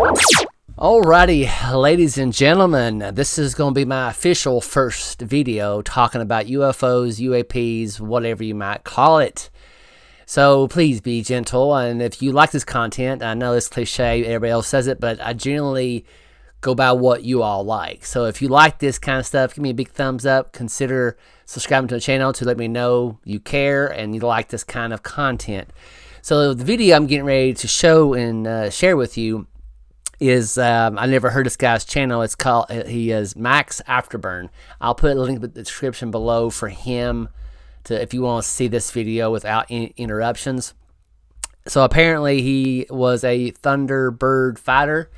Alrighty, ladies and gentlemen, this is going to be my official first video talking about UFOs, UAPs, whatever you might call it. So please be gentle, and if you like this content, I know it's cliche, everybody else says it, but I generally go by what you all like. So if you like this kind of stuff, give me a big thumbs up. Consider subscribing to the channel to let me know you care and you like this kind of content. So the video I'm getting ready to show and share with you is, I never heard this guy's channel. It's called, he is Max Afterburn. I'll put a link in the description below for him to, if you want to see this video without interruptions. So apparently he was a Thunderbird fighter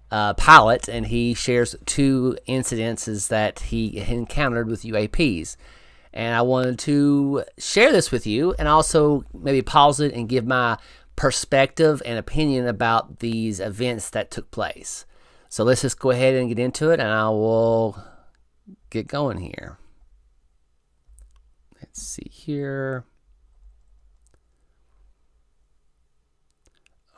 pilot, and he shares two incidences that he encountered with UAPs. And I wanted to share this with you and also maybe pause it and give my perspective and opinion about these events that took place. So let's just go ahead and get into it, and I will get going here. Let's see here.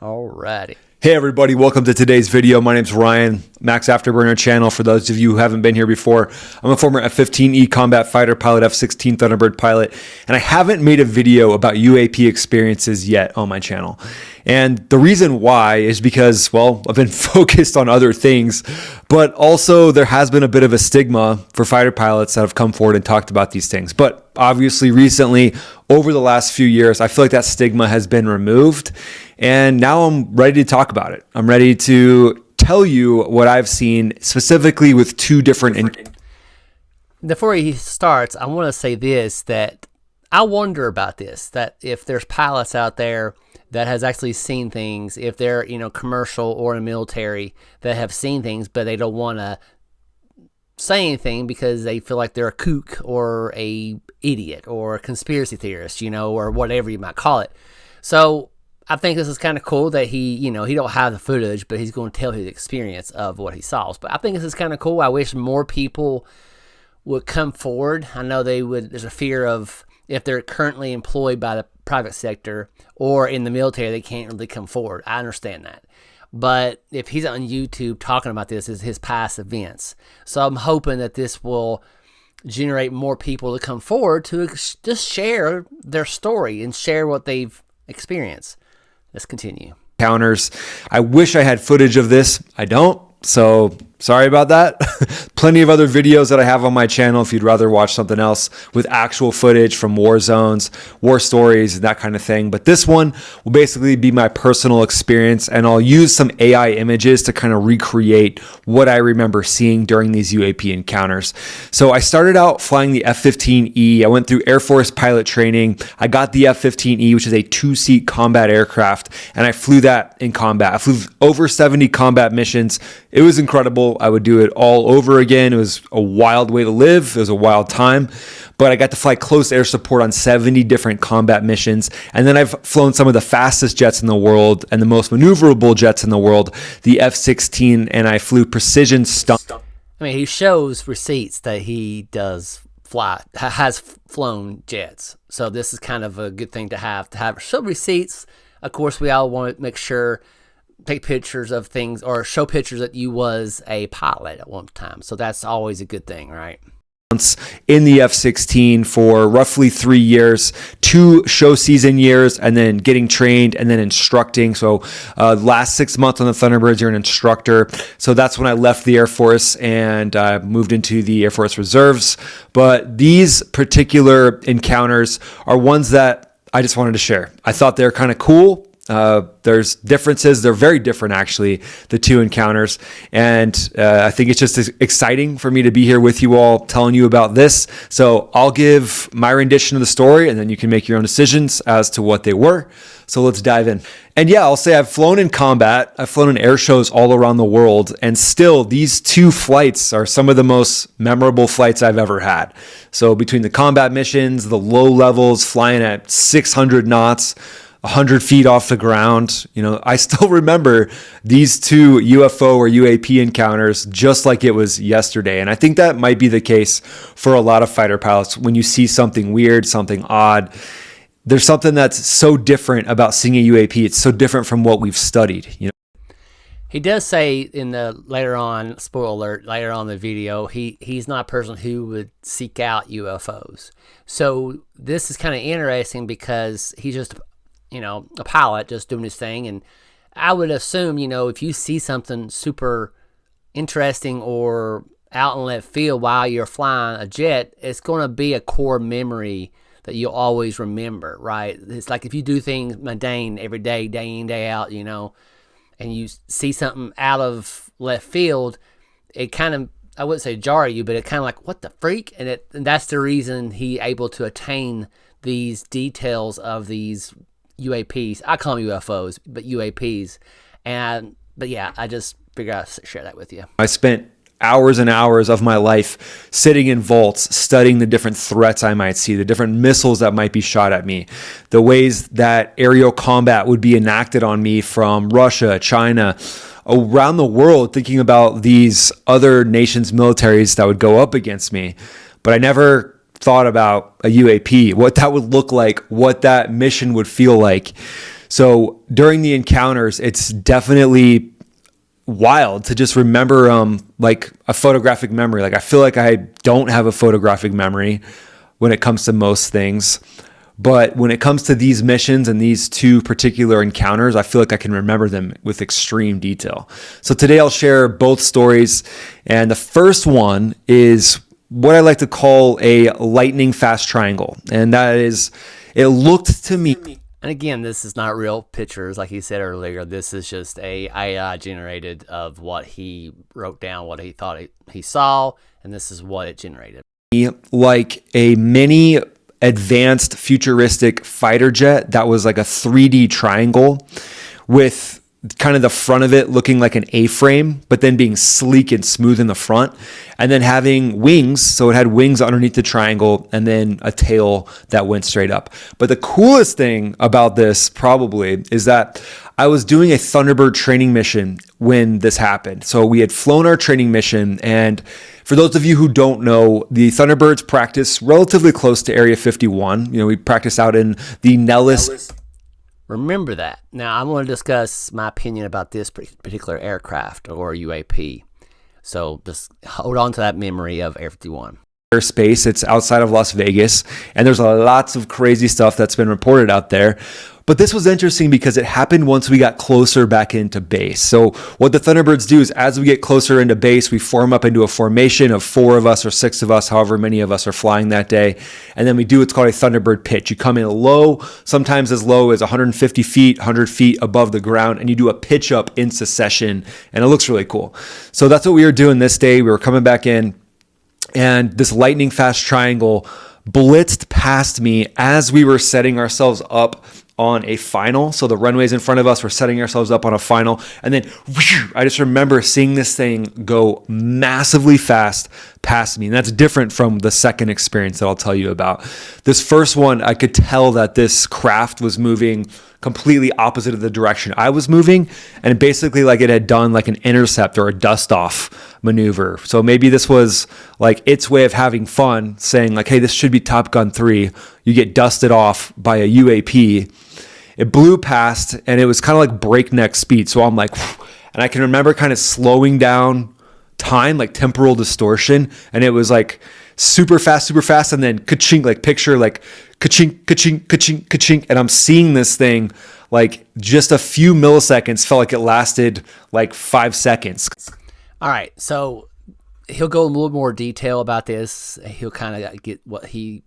Alrighty. Hey everybody, welcome to today's video. My name's Ryan, Max Afterburner channel. For those of you who haven't been here before, I'm a former F-15E combat fighter pilot, F-16 Thunderbird pilot, and I haven't made a video about UAP experiences yet on my channel. And the reason why is because, well, I've been focused on other things, but also there has been a bit of a stigma for fighter pilots that have come forward and talked about these things. But obviously recently, over the last few years, I feel like that stigma has been removed. And now I'm ready to talk about it. I'm ready to tell you what I've seen specifically with two different... Before he starts, I want to say this, that I wonder about this, that if there's pilots out there that has actually seen things, if they're, commercial or in the military that have seen things, but they don't want to say anything because they feel like they're a kook or a idiot or a conspiracy theorist, or whatever you might call it. So I think this is kind of cool that he don't have the footage, but he's going to tell his experience of what he saw. But I think this is kind of cool. I wish more people would come forward. I know there's a fear of, if they're currently employed by the private sector or in the military, they can't really come forward. I understand that. But if he's on YouTube talking about this, is his past events. So I'm hoping that this will generate more people to come forward to just share their story and share what they've experienced. Let's continue. Encounters. I wish I had footage of this. I don't. So sorry about that. Plenty of other videos that I have on my channel if you'd rather watch something else with actual footage from war zones, war stories, and that kind of thing. But this one will basically be my personal experience, and I'll use some AI images to kind of recreate what I remember seeing during these UAP encounters. So I started out flying the F-15E. I went through Air Force pilot training. I got the F-15E, which is a two-seat combat aircraft, and I flew that in combat. I flew over 70 combat missions. It was incredible. I would do it all over again. It was a wild way to live. It was a wild time, but I got to fly close air support on 70 different combat missions. And then I've flown some of the fastest jets in the world and the most maneuverable jets in the world, the F-16, and I flew precision stunt. I mean, he shows receipts that he has flown jets. So this is kind of a good thing to have show receipts. Of course, we all want to make sure, take pictures of things or show pictures that you was a pilot at one time. So that's always a good thing, right? In the F-16 for roughly 3 years, 2 show season years, and then getting trained and then instructing. So last 6 months on the Thunderbirds, you're an instructor. So that's when I left the Air Force and moved into the Air Force Reserves. But these particular encounters are ones that I just wanted to share. I thought they're kind of cool. There's differences. They're very different, actually, the two encounters. And I think it's just exciting for me to be here with you all telling you about this. So I'll give my rendition of the story, and then you can make your own decisions as to what they were. So let's dive in. And yeah, I'll say I've flown in combat. I've flown in air shows all around the world. And still, these two flights are some of the most memorable flights I've ever had. So between the combat missions, the low levels, flying at 600 knots, 100 feet off the ground. I still remember these two UFO or UAP encounters just like it was yesterday. And I think that might be the case for a lot of fighter pilots. When you see something weird, something odd, there's something that's so different about seeing a UAP. It's so different from what we've studied. He does say in the later on, spoiler alert, later on in the video, he's not a person who would seek out UFOs. So this is kind of interesting because he's just, a pilot just doing his thing. And I would assume, if you see something super interesting or out in left field while you're flying a jet, it's going to be a core memory that you'll always remember, right? It's like if you do things mundane every day, day in, day out, and you see something out of left field, it kind of, I wouldn't say jar you, but it kind of like, what the freak? And that's the reason he able to attain these details of these UAPs. I call them UFOs, but UAPs. But yeah, I just figured I'd share that with you. I spent hours and hours of my life sitting in vaults, studying the different threats I might see, the different missiles that might be shot at me, the ways that aerial combat would be enacted on me from Russia, China, around the world, thinking about these other nations' militaries that would go up against me. But I never thought about a UAP, what that would look like, what that mission would feel like. So during the encounters, it's definitely wild to just remember like a photographic memory. Like I feel like I don't have a photographic memory when it comes to most things, but when it comes to these missions and these two particular encounters, I feel like I can remember them with extreme detail. So today I'll share both stories, and the first one is what I like to call a lightning fast triangle, and that is, it looked to me. And again, this is not real pictures, like he said earlier. This is just a AI generated of what he wrote down, what he thought he saw, and this is what it generated. Like a mini advanced futuristic fighter jet that was like a 3D triangle with kind of the front of it looking like an A-frame, but then being sleek and smooth in the front, and then having wings. So it had wings underneath the triangle and then a tail that went straight up. But the coolest thing about this probably is that I was doing a Thunderbird training mission when this happened. So we had flown our training mission, and for those of you who don't know, the Thunderbirds practice relatively close to Area 51. We practice out in the Nellis. Remember that. Now, I'm going to discuss my opinion about this particular aircraft or UAP. So just hold on to that memory of Air 51. Airspace. It's outside of Las Vegas, and there's lots of crazy stuff that's been reported out there. But this was interesting because it happened once we got closer back into base. So what the Thunderbirds do is as we get closer into base, we form up into a formation of 4 of us or 6 of us, however many of us are flying that day. And then we do what's called a Thunderbird pitch. You come in low, sometimes as low as 150 feet, 100 feet above the ground, and you do a pitch up in succession, and it looks really cool. So that's what we were doing this day. We were coming back in, and this lightning fast triangle blitzed past me as we were setting ourselves up on a final. So the runway's in front of us, we're setting ourselves up on a final, and then whew, I just remember seeing this thing go massively fast past me. And that's different from the second experience that I'll tell you about. This first one, I could tell that this craft was moving completely opposite of the direction I was moving, and basically like it had done like an intercept or a dust off maneuver. So maybe this was like its way of having fun, saying like, hey, this should be Top Gun 3. You get dusted off by a UAP. It blew past, and it was kind of like breakneck speed. So I'm like, whew, and I can remember kind of slowing down time, like temporal distortion, and it was like super fast, and then ka-chink, like picture like ka-chink, ka-chink, ka-chink, ka-chink, and I'm seeing this thing like just a few milliseconds, felt like it lasted like 5 seconds. All right, so he'll go in a little more detail about this. He'll kind of get the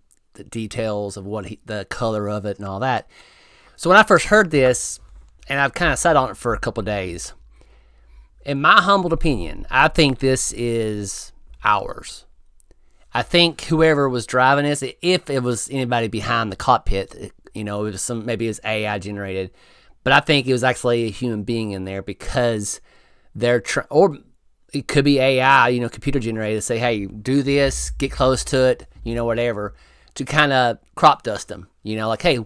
details of the color of it and all that. So when I first heard this, and I've kind of sat on it for a couple of days, in my humble opinion, I think this is ours. I think whoever was driving this, if it was anybody behind the cockpit, it was maybe it was AI generated, but I think it was actually a human being in there because or it could be AI, computer generated, say, hey, do this, get close to it, whatever, to kind of crop dust them, like, hey,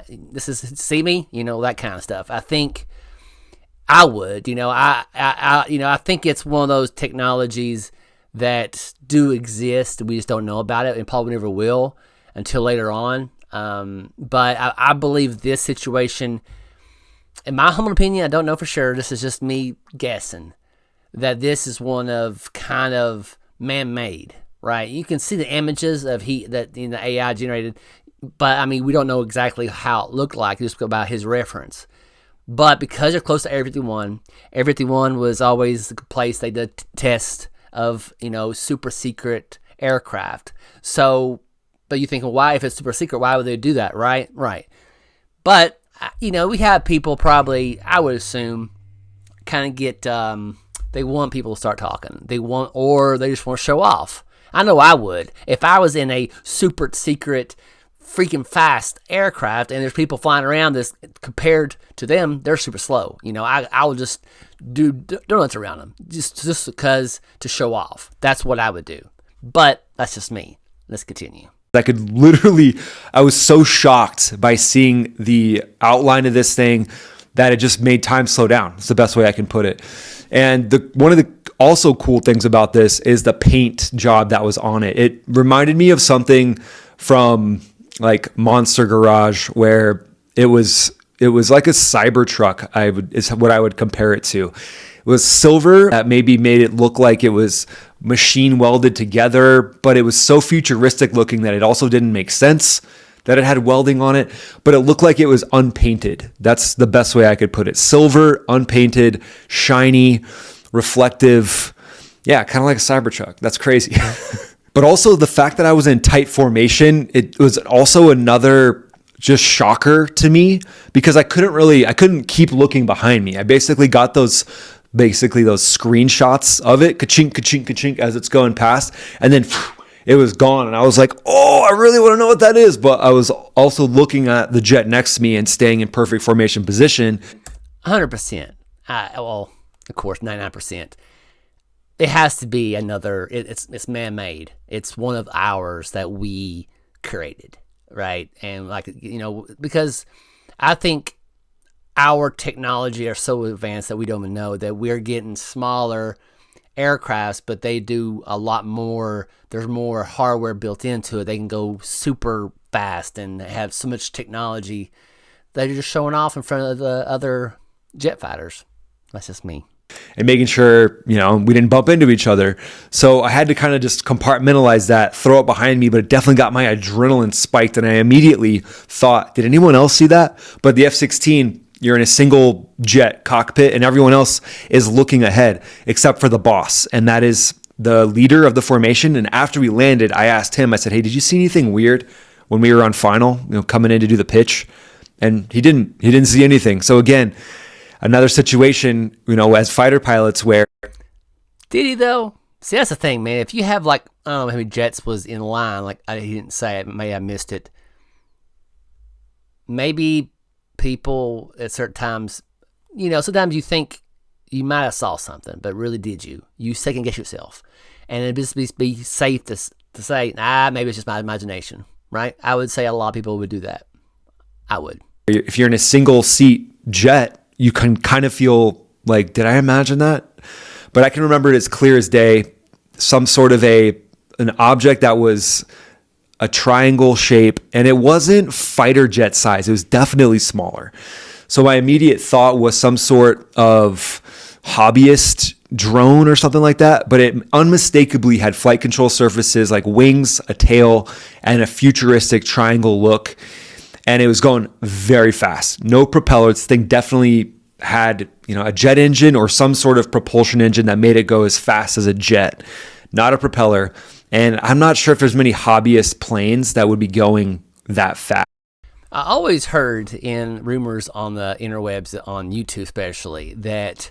this is, see me, that kind of stuff. I think I would, I think it's one of those technologies that do exist. We just don't know about it and probably never will until later on. But I believe this situation, in my humble opinion, I don't know for sure. This is just me guessing that this is one of kind of man-made, right? You can see the images of that the AI generated, but I mean, we don't know exactly how it looked like just about his reference. But because they're close to Area 51, Area 51 was always the place they did tests of, super secret aircraft. So, but you think, well, why, if it's super secret, why would they do that, right? Right. But, we have people probably, I would assume, kind of get, they want people to start talking. Or they just want to show off. I know I would. If I was in a super secret, freaking fast aircraft and there's people flying around this, compared to them, they're super slow. I would just do donuts around them just because to show off. That's what I would do. But that's just me. Let's continue. I was so shocked by seeing the outline of this thing that it just made time slow down. It's the best way I can put it. And one of the also cool things about this is the paint job that was on it. It reminded me of something from like Monster Garage, where it was like a Cybertruck. Is what I would compare it to. It was silver that maybe made it look like it was machine welded together, but it was so futuristic looking that it also didn't make sense that it had welding on it, but it looked like it was unpainted. That's the best way I could put it. Silver, unpainted, shiny, reflective. Yeah, kind of like a Cybertruck. That's crazy. But also the fact that I was in tight formation, it was also another just shocker to me, because I couldn't keep looking behind me. I basically got those screenshots of it, ka-chink, ka-chink, ka-chink, as it's going past, and then it was gone. And I was like, oh, I really want to know what that is. But I was also looking at the jet next to me and staying in perfect formation position. 100%. Well, of course, 99%. It has to be another, it's man-made. It's one of ours that we created, right? And because I think our technology are so advanced that we don't even know that we're getting smaller aircrafts, but they do a lot more. There's more hardware built into it. They can go super fast and have so much technology that you're just showing off in front of the other jet fighters. That's just me. And making sure, we didn't bump into each other. So I had to kind of just compartmentalize that, throw it behind me, but it definitely got my adrenaline spiked. And I immediately thought, did anyone else see that? But the F-16, you're in a single jet cockpit and everyone else is looking ahead except for the boss. And that is the leader of the formation. And after we landed, I asked him, I said, hey, did you see anything weird when we were on final, coming in to do the pitch? And he didn't see anything. So again, another situation, as fighter pilots where... Did he though? See, that's the thing, man. If you have I don't know how many jets was in line, he didn't say it, maybe I missed it. Maybe people at certain times, sometimes you think you might have saw something, but really did you? You second guess yourself. And it'd just be safe to say, maybe it's just my imagination, right? I would say a lot of people would do that. I would. If you're in a single seat jet, you can kind of feel like, did I imagine that? But I can remember it as clear as day, some sort of an object that was a triangle shape, and it wasn't fighter jet size. It was definitely smaller. So my immediate thought was some sort of hobbyist drone or something like that, but it unmistakably had flight control surfaces like wings, a tail, and a futuristic triangle look. And it was going very fast. No propeller. This thing definitely had, a jet engine or some sort of propulsion engine that made it go as fast as a jet, not a propeller. And I'm not sure if there's many hobbyist planes that would be going that fast. I always heard in rumors on the interwebs, on YouTube especially, that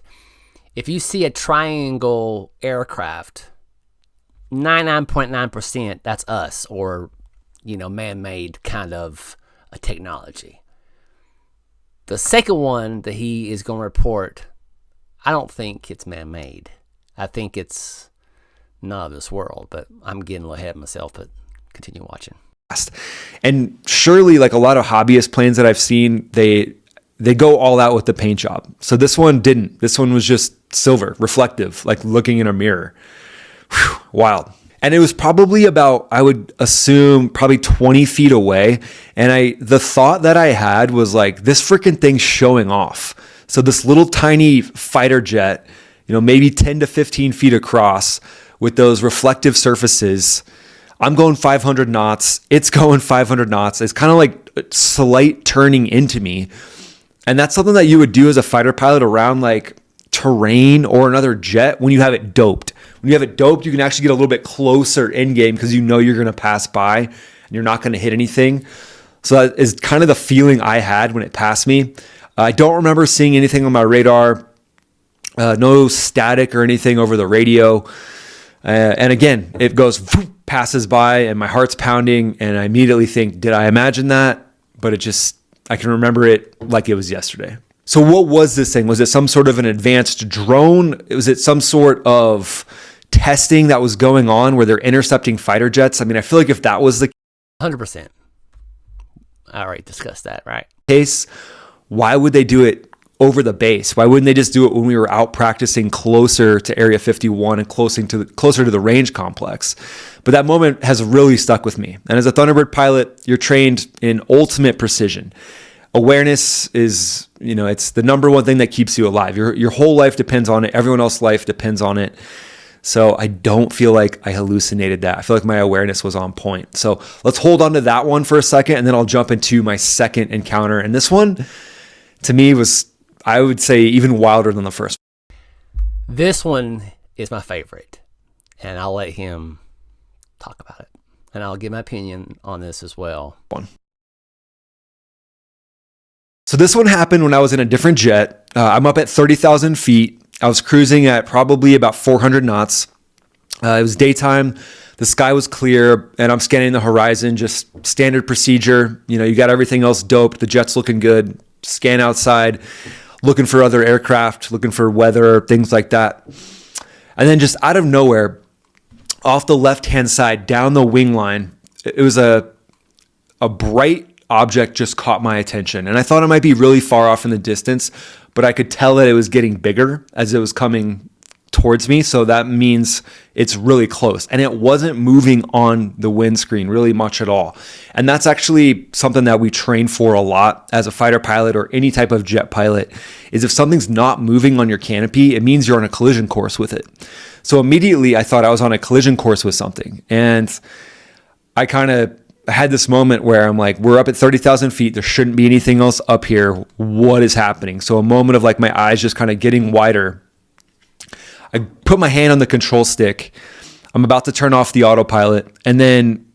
if you see a triangle aircraft, 99.9% that's us, or, man-made kind of a technology. The second one that he is going to report, I don't think it's man-made. I think it's not of this world, but I'm getting a little ahead of myself, but continue watching. And surely, like a lot of hobbyist planes that I've seen, they go all out with the paint job. So this one didn't. This one was just silver, reflective, like looking in a mirror. Whew, wild. And it was probably about, I would assume, probably 20 feet away. And the thought that I had was like, this freaking thing's showing off. So this little tiny fighter jet, maybe 10 to 15 feet across with those reflective surfaces, I'm going 500 knots. It's going 500 knots. It's kind of like slight turning into me. And that's something that you would do as a fighter pilot around like terrain or another jet when you have it doped. When you have it doped, you can actually get a little bit closer in game because you're going to pass by and you're not going to hit anything. So that is kind of the feeling I had when it passed me. I don't remember seeing anything on my radar, no static or anything over the radio. And again, it goes, passes by and my heart's pounding and I immediately think, did I imagine that? But I can remember it like it was yesterday. So what was this thing? Was it some sort of an advanced drone? Was it some sort of testing that was going on where they're intercepting fighter jets? I mean, I feel like if that was the 100%. I already discussed that, right? Case, why would they do it over the base? Why wouldn't they just do it when we were out practicing closer to Area 51 and closer to the range complex? But that moment has really stuck with me. And as a Thunderbird pilot, you're trained in ultimate precision. Awareness is, it's the number one thing that keeps you alive. Your whole life depends on it. Everyone else's life depends on it. So I don't feel like I hallucinated that. I feel like my awareness was on point. So let's hold on to that one for a second, and then I'll jump into my second encounter. And this one, to me, was, I would say, even wilder than the first. This one is my favorite, and I'll let him talk about it. And I'll give my opinion on this as well. So this one happened when I was in a different jet. I'm up at 30,000 feet. I was cruising at probably about 400 knots. It was daytime. The sky was clear, and I'm scanning the horizon, just standard procedure. You got everything else doped. The jet's looking good. Scan outside, looking for other aircraft, looking for weather, things like that. And then just out of nowhere, off the left-hand side, down the wing line, it was a bright object just caught my attention. And I thought it might be really far off in the distance, but I could tell that it was getting bigger as it was coming towards me. So that means it's really close. And it wasn't moving on the windscreen really much at all. And that's actually something that we train for a lot as a fighter pilot or any type of jet pilot, is if something's not moving on your canopy, it means you're on a collision course with it. So immediately I thought I was on a collision course with something. And I kind of had this moment where I'm like, we're up at 30,000 feet. There shouldn't be anything else up here. What is happening? So a moment of like my eyes just kind of getting wider. I put my hand on the control stick. I'm about to turn off the autopilot. And then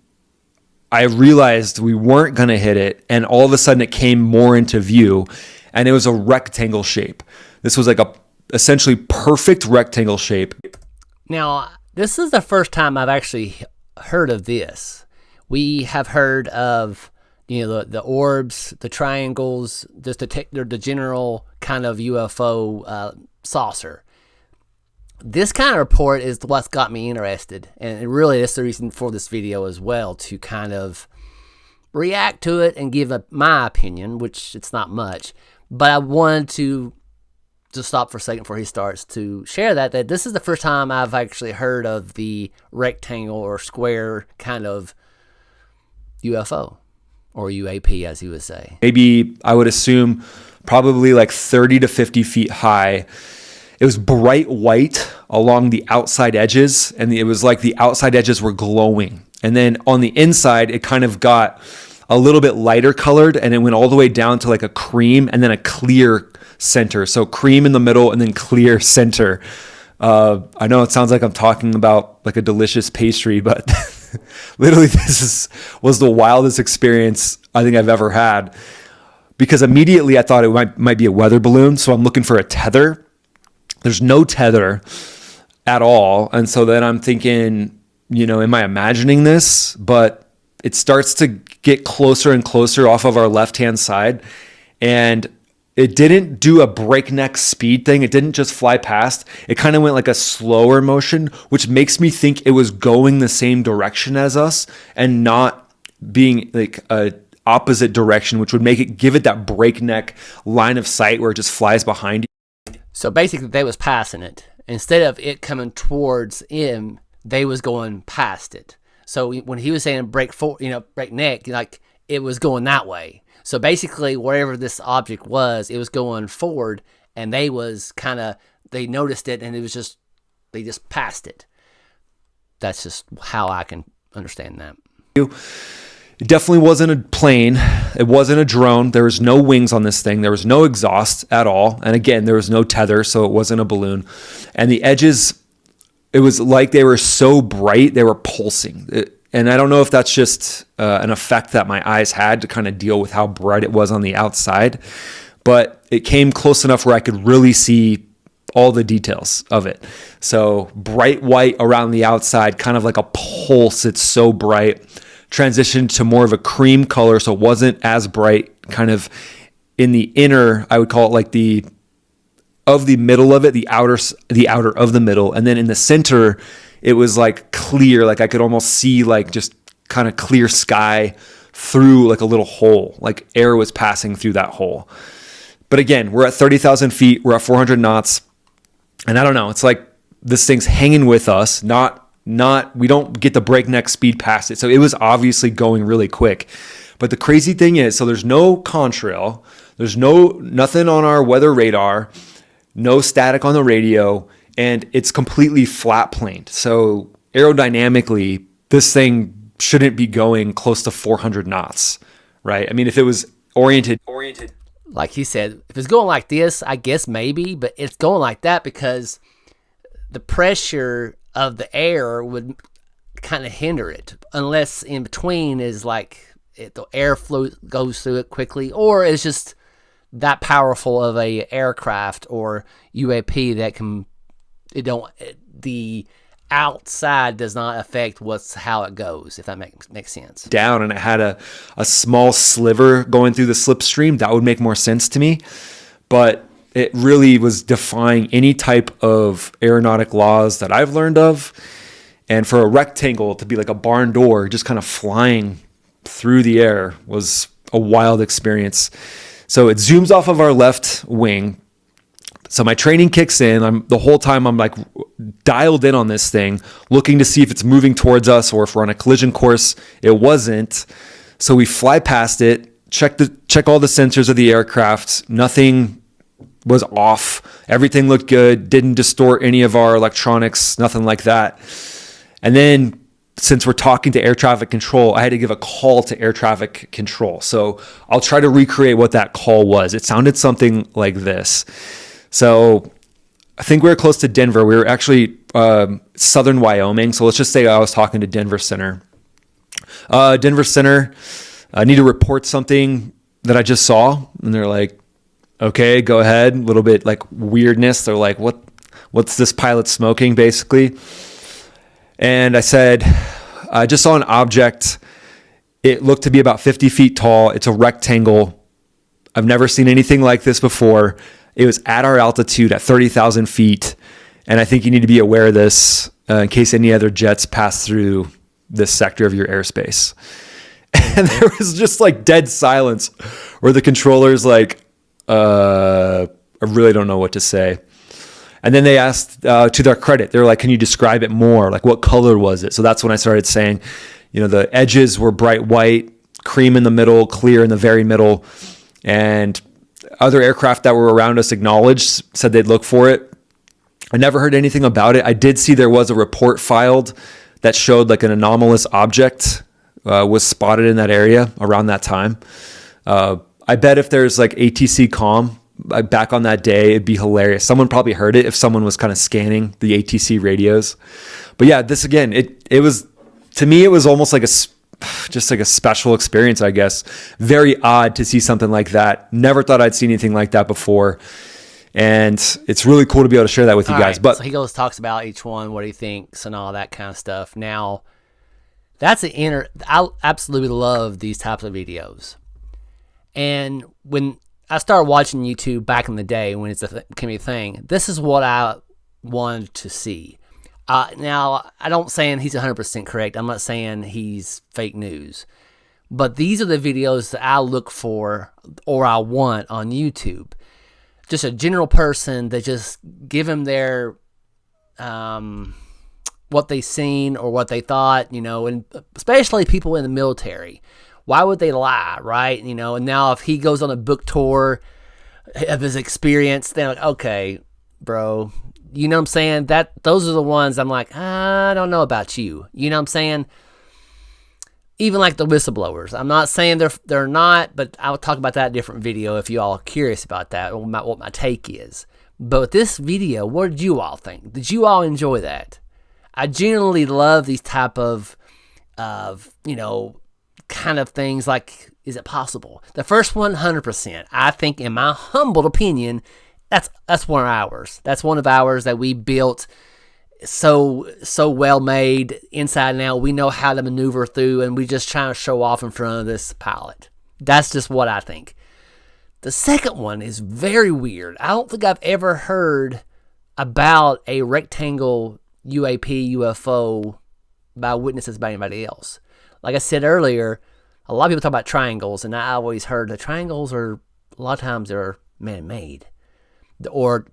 I realized we weren't going to hit it. And all of a sudden it came more into view. And it was a rectangle shape. This was like a essentially perfect rectangle shape. Now, this is the first time I've actually heard of this. We have heard of, the orbs, the triangles, just the general kind of UFO saucer. This kind of report is what's got me interested, and really that's the reason for this video as well, to kind of react to it and give my opinion, which it's not much, but I wanted to just stop for a second before he starts to share that this is the first time I've actually heard of the rectangle or square kind of UFO or UAP, as you would say. Maybe I would assume probably like 30 to 50 feet high. It was bright white along the outside edges, and it was like the outside edges were glowing. And then on the inside, it kind of got a little bit lighter colored, and it went all the way down to like a cream and then a clear center. So cream in the middle and then clear center. I know it sounds like I'm talking about like a delicious pastry, but literally was the wildest experience I think I've ever had, because immediately I thought it might be a weather balloon. So I'm looking for a tether. There's no tether at all. And so then I'm thinking, am I imagining this? But it starts to get closer and closer off of our left-hand side. And it didn't do a breakneck speed thing. It didn't just fly past. It kind of went like a slower motion, which makes me think it was going the same direction as us and not being like a opposite direction, which would give it that breakneck line of sight where it just flies behind you. So basically they was passing it. Instead of it coming towards him, they was going past it. So when he was saying break neck, like it was going that way. So basically, wherever this object was, it was going forward, and they noticed it, and they just passed it. That's just how I can understand that. It definitely wasn't a plane. It wasn't a drone. There was no wings on this thing. There was no exhaust at all. And again, there was no tether, so it wasn't a balloon. And the edges, it was like they were so bright, they were pulsing. And I don't know if that's just an effect that my eyes had to kind of deal with how bright it was on the outside, but it came close enough where I could really see all the details of it. So bright white around the outside, kind of like a pulse. It's so bright. Transitioned to more of a cream color, so it wasn't as bright. Kind of in the inner, I would call it like the middle of it, the outer of the middle, and then in the center, it was like clear. Like I could almost see like just kind of clear sky through like a little hole, like air was passing through that hole. But again, we're at 30,000 feet. We're at 400 knots. And I don't know, it's like this thing's hanging with us, we don't get the breakneck speed past it. So it was obviously going really quick. But the crazy thing is, so there's no contrail, there's nothing on our weather radar, no static on the radio, and it's completely flat planed. So aerodynamically, this thing shouldn't be going close to 400 knots, right? I mean, if it was oriented. Like he said, if it's going like this, I guess maybe, but it's going like that because the pressure of the air would kind of hinder it, unless in between is like the air flow goes through it quickly, or it's just that powerful of a aircraft or UAP that the outside does not affect how it goes, if that makes sense. Down, and it had a small sliver going through the slipstream. That would make more sense to me, but it really was defying any type of aeronautic laws that I've learned of. And for a rectangle to be like a barn door, just kind of flying through the air, was a wild experience. So it zooms off of our left wing. So my training kicks in. The whole time I'm like dialed in on this thing, looking to see if it's moving towards us or if we're on a collision course. It wasn't. So we fly past it, check all the sensors of the aircraft. Nothing was off. Everything looked good. Didn't distort any of our electronics, nothing like that. And then since we're talking to air traffic control, I had to give a call to air traffic control. So I'll try to recreate what that call was. It sounded something like this. So I think we were close to Denver. We were actually southern Wyoming. So let's just say I was talking to Denver Center. Denver Center, I need to report something that I just saw. And they're like, okay, go ahead. A little bit like weirdness. They're like, what's this pilot smoking, basically? And I said, I just saw an object. It looked to be about 50 feet tall. It's a rectangle. I've never seen anything like this before. It was at our altitude at 30,000 feet. And I think you need to be aware of this in case any other jets pass through this sector of your airspace. And there was just like dead silence where the controller's like, I really don't know what to say. And then they asked, to their credit, they were like, can you describe it more? Like, what color was it? So that's when I started saying, the edges were bright white, cream in the middle, clear in the very middle. And other aircraft that were around us acknowledged, said they'd look for it. I never heard anything about it. I did see there was a report filed that showed like an anomalous object was spotted in that area around that time. I bet if there's like ATC comm back on that day, it'd be hilarious. Someone probably heard it if someone was kind of scanning the ATC radios. But yeah, this again, it was, to me, it was almost like just like a special experience, I guess. Very odd to see something like that. Never thought I'd seen anything like that before. And it's really cool to be able to share that with you guys. Right, but so he talks about each one, what he thinks and all that kind of stuff. Now, I absolutely love these types of videos. And when I started watching YouTube back in the day when it became a thing, this is what I wanted to see. Now, I don't saying he's 100% correct. I'm not saying he's fake news. But these are the videos that I look for or I want on YouTube. Just a general person that just give him their what they seen or what they thought, and especially people in the military. Why would they lie, right? And now if he goes on a book tour of his experience, they're like, okay, bro, you know what I'm saying? Those are the ones I'm like, I don't know about you. You know what I'm saying? Even like the whistleblowers. I'm not saying they're not, but I'll talk about that in a different video if you all are curious about that, or what my take is. But with this video, what did you all think? Did you all enjoy that? I genuinely love these type of kind of things like, is it possible? The first one, 100%. I think, in my humble opinion, that's one of ours. That's one of ours that we built so well made inside and out. We know how to maneuver through, and we just trying to show off in front of this pilot. That's just what I think. The second one is very weird. I don't think I've ever heard about a rectangle UAP UFO by witnesses by anybody else. Like I said earlier, a lot of people talk about triangles, and I always heard the triangles are, a lot of times, they're man-made, or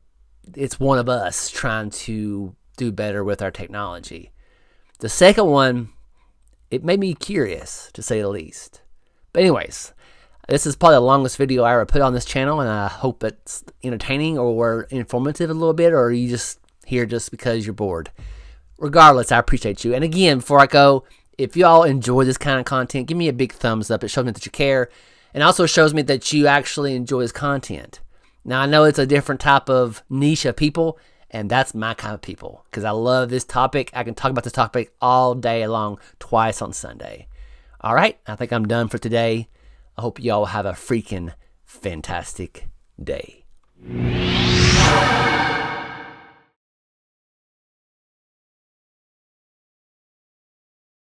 it's one of us trying to do better with our technology. The second one, it made me curious, to say the least. But anyways, this is probably the longest video I ever put on this channel, and I hope it's entertaining or informative a little bit, or you just here just because you're bored. Regardless, I appreciate you. And again, before I go, if you all enjoy this kind of content, give me a big thumbs up. It shows me that you care, and also shows me that you actually enjoy this content. Now, I know it's a different type of niche of people, and that's my kind of people, because I love this topic. I can talk about this topic all day long, twice on Sunday. All right, I think I'm done for today. I hope you all have a freaking fantastic day.